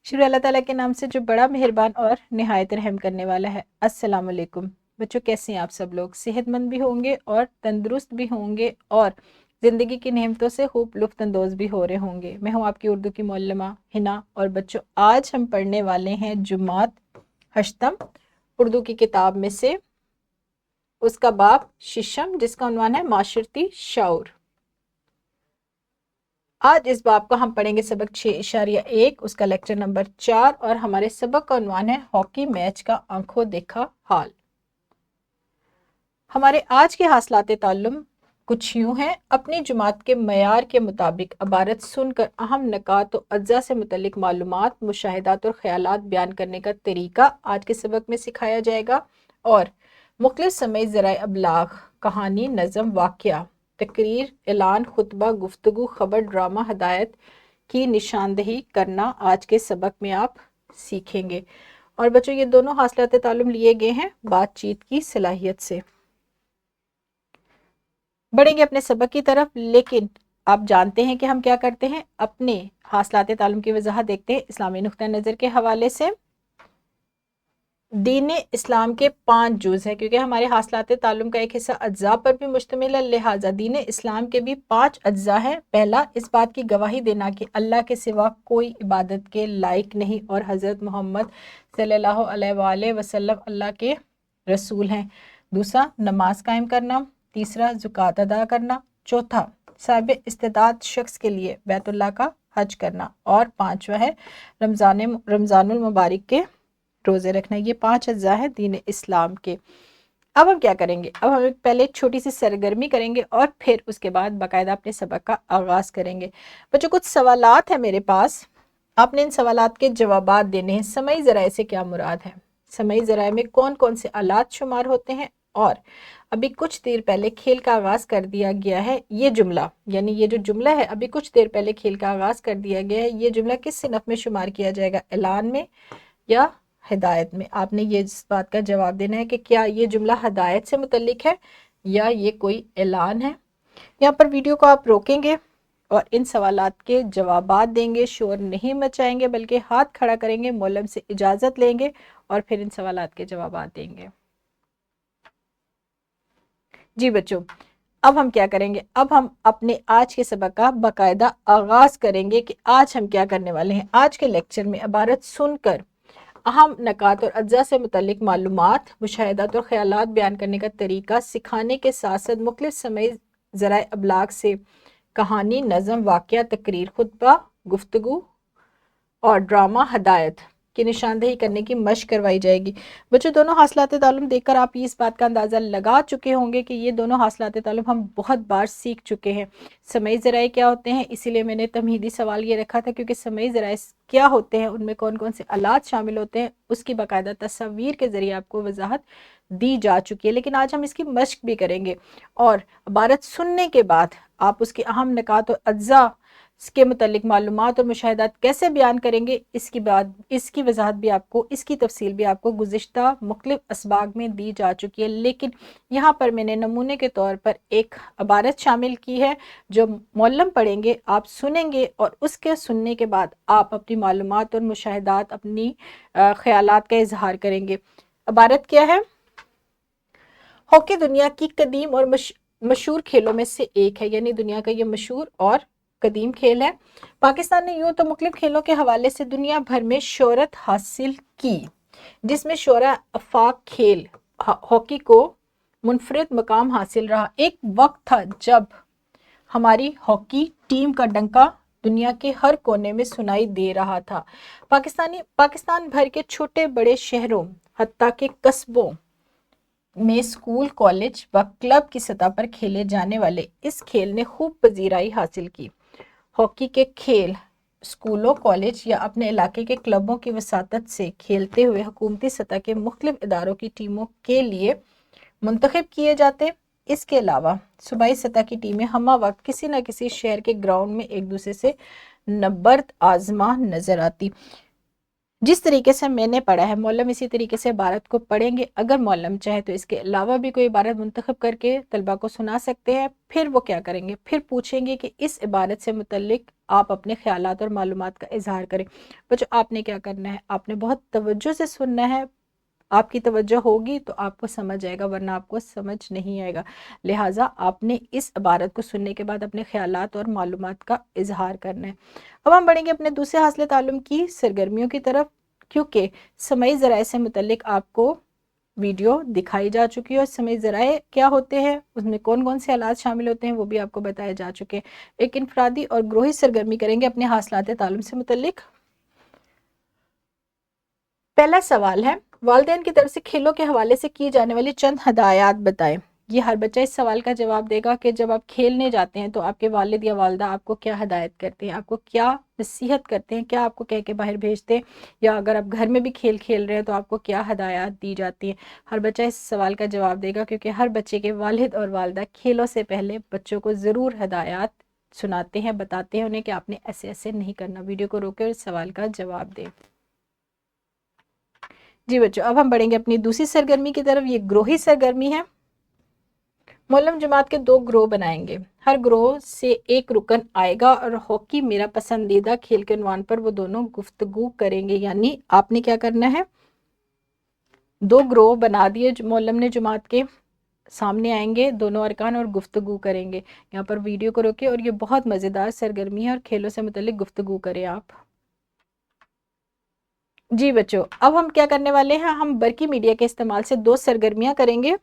شروع اللہ تعالیٰ کے نام سے جو بڑا مہربان اور نہایت رحم کرنے والا ہے۔ السلام علیکم بچوں، کیسے ہیں آپ سب لوگ؟ صحت مند بھی ہوں گے اور تندرست بھی ہوں گے اور زندگی کی نعمتوں سے خوب لطف اندوز بھی ہو رہے ہوں گے۔ میں ہوں آپ کی اردو کی معلمہ ہنا، اور بچوں آج ہم پڑھنے والے ہیں جماعت ہشتم اردو کی کتاب میں سے اس کا باب ششم، جس کا عنوان ہے معاشرتی شعور۔ آج اس باب کا ہم پڑھیں گے سبق 6.1، اس کا لیکچر نمبر 4، اور ہمارے سبق کا عنوان ہے ہاکی میچ کا آنکھوں دیکھا حال۔ ہمارے آج کے حاصلات تعلم کچھ یوں ہیں۔ اپنی جماعت کے معیار کے مطابق عبارت سن کر اہم نکات و اجزاء سے متعلق معلومات، مشاہدات اور خیالات بیان کرنے کا طریقہ آج کے سبق میں سکھایا جائے گا، اور مختلف سمعی ذرائع ابلاغ، کہانی، نظم، واقعہ، تقریر، اعلان، خطبہ، گفتگو، خبر، ڈرامہ، ہدایت کی نشاندہی کرنا آج کے سبق میں آپ سیکھیں گے۔ اور بچوں یہ دونوں حاصلات تعلم لیے گئے ہیں بات چیت کی صلاحیت سے۔ بڑھیں گے اپنے سبق کی طرف، لیکن آپ جانتے ہیں کہ ہم کیا کرتے ہیں؟ اپنے حاصلات تعلم کی وضاحت دیکھتے ہیں اسلامی نقطہ نظر کے حوالے سے۔ دین اسلام کے 5 جز ہیں، کیونکہ ہمارے حاصلات تعلم کا ایک حصہ اجزاء پر بھی مشتمل ہے، لہٰذا دین اسلام کے بھی 5 اجزاء ہیں۔ پہلا، اس بات کی گواہی دینا کہ اللہ کے سوا کوئی عبادت کے لائق نہیں اور حضرت محمد صلی اللہ علیہ وآلہ وسلم اللہ کے رسول ہیں۔ دوسرا، نماز قائم کرنا۔ تیسرا، زکوٰۃ ادا کرنا۔ چوتھا، صاحب استطاعت شخص کے لیے بیت اللہ کا حج کرنا۔ اور 5واں ہے رمضان المبارک کے روزے رکھنا۔ یہ 5 اجزاء ہیں دین اسلام کے۔ اب ہم کیا کریں گے؟ اب ہم پہلے چھوٹی سی سرگرمی کریں گے اور پھر اس کے بعد باقاعدہ اپنے سبق کا آغاز کریں گے۔ بچوں کچھ سوالات ہیں میرے پاس، آپ نے ان سوالات کے جوابات دینے ہیں۔ سمعی ذرائع سے کیا مراد ہے؟ سمعی ذرائع میں کون کون سے آلات شمار ہوتے ہیں؟ اور ابھی کچھ دیر پہلے کھیل کا آغاز کر دیا گیا ہے، یہ جملہ، یعنی یہ جو جملہ ہے ابھی کچھ دیر پہلے کھیل کا آغاز کر دیا گیا ہے، یہ جملہ کس صنف میں شمار کیا جائے گا؟ اعلان میں یا ہدایت میں؟ آپ نے یہ اس بات کا جواب دینا ہے کہ کیا یہ جملہ ہدایت سے متعلق ہے یا یہ کوئی اعلان ہے۔ یہاں پر ویڈیو کو آپ روکیں گے اور ان سوالات کے جوابات دیں گے، شور نہیں مچائیں گے بلکہ ہاتھ کھڑا کریں گے، معلم سے اجازت لیں گے اور پھر ان سوالات کے جوابات دیں گے۔ جی بچوں، اب ہم کیا کریں گے؟ اب ہم اپنے آج کے سبق کا باقاعدہ آغاز کریں گے کہ آج ہم کیا کرنے والے ہیں۔ آج کے لیکچر میں عبارت سن کر اہم نکات اور اجزاء سے متعلق معلومات، مشاہدات اور خیالات بیان کرنے کا طریقہ سکھانے کے ساتھ ساتھ مختلف سمعی ذرائع ابلاغ سے کہانی، نظم، واقعہ، تقریر، خطبہ، گفتگو اور ڈرامہ، ہدایت کی نشاندہی کرنے کی مشق کروائی جائے گی۔ بچوں دونوں حاصلات تعلم دیکھ کر آپ اس بات کا اندازہ لگا چکے ہوں گے کہ یہ دونوں حاصلات تعلم ہم بہت بار سیکھ چکے ہیں۔ سمعی ذرائع کیا ہوتے ہیں، اسی لیے میں نے تمہیدی سوال یہ رکھا تھا، کیونکہ سمعی ذرائع کیا ہوتے ہیں، ان میں کون کون سے آلات شامل ہوتے ہیں، اس کی باقاعدہ تصویر کے ذریعے آپ کو وضاحت دی جا چکی ہے، لیکن آج ہم اس کی مشق بھی کریں گے۔ اور عبارت سننے کے بعد آپ اس کے اہم نکات اور اجزاء کے متعلق معلومات اور مشاہدات کیسے بیان کریں گے، اس کی وضاحت بھی آپ کو، اس کی تفصیل بھی آپ کو گزشتہ مختلف اسباق میں دی جا چکی ہے، لیکن یہاں پر میں نے نمونے کے طور پر ایک عبارت شامل کی ہے جو معلم پڑھیں گے، آپ سنیں گے، اور اس کے سننے کے بعد آپ اپنی معلومات اور مشاہدات، اپنی خیالات کا اظہار کریں گے۔ عبارت کیا ہے؟ ہاکی دنیا کی قدیم اور مشہور کھیلوں میں سے ایک ہے، یعنی دنیا کا یہ مشہور اور قدیم کھیل ہے۔ پاکستان نے یوں تو مختلف کھیلوں کے حوالے سے دنیا بھر میں شہرت حاصل کی، جس میں شعراء آفاق کھیل ہاکی کو منفرد مقام حاصل رہا۔ ایک وقت تھا جب ہماری ہاکی ٹیم کا ڈنکا دنیا کے ہر کونے میں سنائی دے رہا تھا۔ پاکستان بھر کے چھوٹے بڑے شہروں حتیٰ کہ قصبوں میں اسکول، کالج و کلب کی سطح پر کھیلے جانے والے اس کھیل نے خوب پذیرائی حاصل کی۔ ہاکی کے کھیل اسکولوں، کالج یا اپنے علاقے کے کلبوں کی وساطت سے کھیلتے ہوئے حکومتی سطح کے مختلف اداروں کی ٹیموں کے لیے منتخب کیے جاتے۔ اس کے علاوہ صوبائی سطح کی ٹیمیں ہمہ وقت کسی نہ کسی شہر کے گراؤنڈ میں ایک دوسرے سے نبرد آزما نظر آتی۔ जिस तरीके से मैंने पढ़ा है मौलम इसी तरीके से इबारत को पढ़ेंगे। अगर मौलम चाहे तो इसके अलावा भी कोई इबारत मुंतखब करके तलबा को सुना सकते हैं। फिर वो क्या करेंगे, फिर पूछेंगे कि इस इबारत से मुतल्लिक आप अपने ख्यालात और मालूमात का इजहार करें। बच्चों आपने क्या करना है, आपने बहुत तवज्जो से सुनना है। आपकी तवज्जो होगी तो आपको समझ आएगा, वरना आपको समझ नहीं आएगा। लिहाजा आपने इस इबारत को सुनने के बाद अपने ख्यालात और मालूमात का इजहार करना है। अब हम बढ़ेंगे अपने दूसरे हासिल ताल्लुम की सरगर्मियों की तरफ, क्योंकि समई ज़राए से मुतल्लिक आपको वीडियो दिखाई जा चुकी है और समई ज़राए क्या होते हैं, उसमें कौन कौन से हालात शामिल होते हैं वो भी आपको बताए जा चुके हैं। एक इनफरादी और ग्रोही सरगर्मी करेंगे अपने हासिलात ताल्लुम से मुतल्लिक। पहला सवाल है, वालिदैन की तरफ से खेलों के हवाले से की जाने वाली चंद हदायत बताएं। ये हर बच्चा इस सवाल का जवाब देगा कि जब आप खेलने जाते हैं तो आपके वालिद या वालदा आपको क्या हदायत करते हैं, आपको क्या नसीहत करते हैं, क्या आपको कह के बाहर भेजते हैं, या अगर आप घर में भी खेल खेल रहे हैं तो आपको क्या हदायत दी जाती है। हर बच्चा इस सवाल का जवाब देगा, क्योंकि हर बच्चे के वालिद और वालदा खेलों से पहले बच्चों को ज़रूर हदायत सुनाते हैं, बताते हैं उन्हें कि आपने ऐसे ऐसे नहीं करना। वीडियो को रोके और इस सवाल का जवाब दें। जी बच्चों, अब हम बढ़ेंगे अपनी दूसरी सरगर्मी की तरफ। ये ग्रोही सरगर्मी है। मौलम जमात के 2 ग्रोह बनाएंगे, हर ग्रोह से एक रुकन आएगा और हॉकी मेरा पसंदीदा खेल के उन्वान पर वो दोनों गुफ्तगू करेंगे। यानी आपने क्या करना है, 2 ग्रोह बना दिए मौलम ने जमात के, सामने आएंगे दोनों अरकान और गुफ्तगू करेंगे। यहाँ पर वीडियो को रोके और ये बहुत मज़ेदार सरगर्मी है और खेलों से मुतल्लिक गुफ्तगू करें आप। जी बच्चों, अब हम क्या करने वाले हैं, हम बरकी मीडिया के इस्तेमाल से 2 सरगर्मियां करेंगे।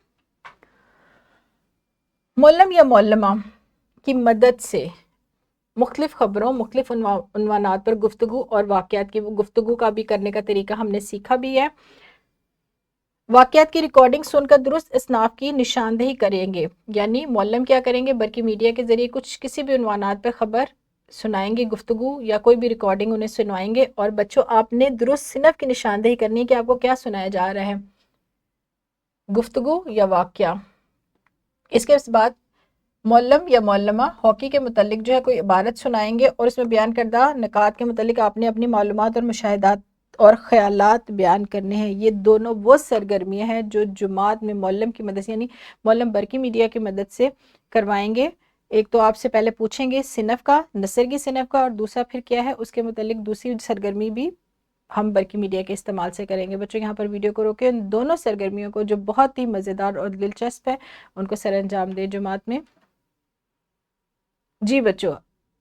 मौलम या मौलमा की मदद से मुख्तलिफ ख़बरों, मुख्तलिफ उन्वानात पर गुफ्तगू और वाक़यात की गुफ्तगू का भी करने का तरीका हमने सीखा भी है। वाक़यात की रिकॉर्डिंग सुनकर दुरुस्त इसनाफ की निशानदेही करेंगे। यानी मौलम क्या करेंगे, बरकी मीडिया के ज़रिए किसी भी उन्वानात पर ख़बर सुनाएंगे, गुफ्तगू या कोई भी रिकॉर्डिंग उन्हें सुनाएंगे, और बच्चों आपने दुरुस्त सिनफ की निशानदेही करनी है कि आपको क्या सुनाया जा रहा है, गुफ्तगू या वाक़या। इसके बाद मौलम या मौलमा हॉकी के मुतल्लिक जो है कोई इबारत सुनाएंगे और इसमें बयान करदा नकात के मुतल्लिक आपने अपनी मालूमात और मुशाहिदात और ख़यालात बयान करने हैं। ये दोनों वो सरगर्मियाँ हैं जो जुमात में मौलम की मदद से, यानी मौलम बरकी मीडिया की मदद से करवाएंगे। एक तो आपसे पहले पूछेंगे सिनफ का, नसर की सिनफ का, और दूसरा फिर क्या है उसके मुतल्लिक दूसरी सरगर्मी भी हम बरकी मीडिया के इस्तेमाल से करेंगे। बच्चों यहाँ पर वीडियो को रोके, उन दोनों सरगर्मियों को जो बहुत ही मज़ेदार और दिलचस्प है उनको सर अंजाम दे जुमात में। जी बच्चों,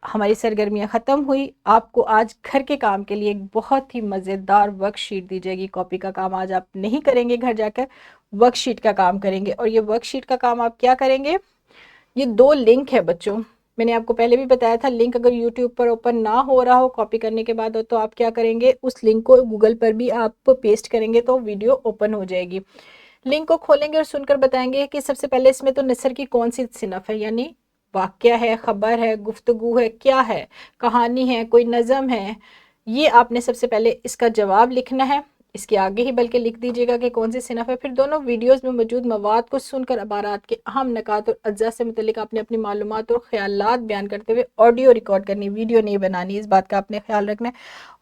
हमारी सरगर्मियाँ ख़त्म हुई। आपको आज घर के काम के लिए एक बहुत ही मज़ेदार वर्कशीट दी जाएगी। कॉपी का काम आज आप नहीं करेंगे, घर जाकर वर्कशीट का काम करेंगे। और ये वर्कशीट का काम आप क्या करेंगे, ये 2 लिंक है बच्चों, मैंने आपको पहले भी बताया था। लिंक अगर यूट्यूब पर ओपन ना हो रहा हो कॉपी करने के बाद तो आप क्या करेंगे, उस लिंक को गूगल पर भी आप पेस्ट करेंगे तो वीडियो ओपन हो जाएगी। लिंक को खोलेंगे और सुनकर बताएंगे कि सबसे पहले इसमें तो नसर की कौन सी सिनफ है, यानी वाक़या है, ख़बर है, गुफ्तगू है, क्या है, कहानी है, कोई नज़म है। ये आपने सबसे पहले इसका जवाब लिखना है, इसके आगे ही बल्कि लिख दीजिएगा कि कौन सी सिनफ है। फिर दोनों वीडियोस में मौजूद मवाद को सुनकर अबारात के अहम नकात और अज्जा से मुतल्लिक आपने अपनी मालूमात और ख्यालात बयान करते हुए ऑडियो रिकॉर्ड करनी, वीडियो नहीं बनानी, इस बात का आपने ख्याल रखना है।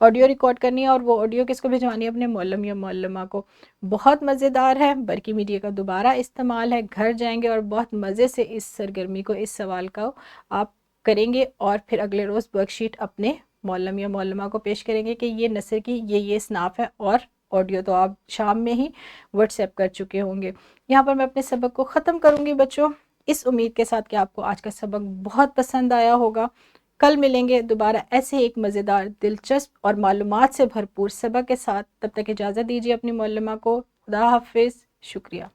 ऑडियो रिकॉर्ड करनी है और वो ऑडियो किसको भिजवानी है, अपने मौलम या मौलमा को। बहुत मज़ेदार है, बरकी मीडिया का दोबारा इस्तेमाल है। घर जाएंगे और बहुत मज़े से इस सरगर्मी को, इस सवाल का आप करेंगे और फिर अगले रोज़ वर्कशीट अपने मौलम या मौलमा को पेश करेंगे कि ये नसर की ये स्नाफ है, और ऑडियो तो आप शाम में ही व्हाट्सएप कर चुके होंगे। यहाँ पर मैं अपने सबक को ख़त्म करूँगी बच्चों, इस उम्मीद के साथ कि आपको आज का सबक बहुत पसंद आया होगा। कल मिलेंगे दोबारा ऐसे ही एक मज़ेदार, दिलचस्प और मालूमात से भरपूर सबक के साथ। तब तक इजाज़त दीजिए अपनी मौलमा को। खुदा हाफिज़, शुक्रिया।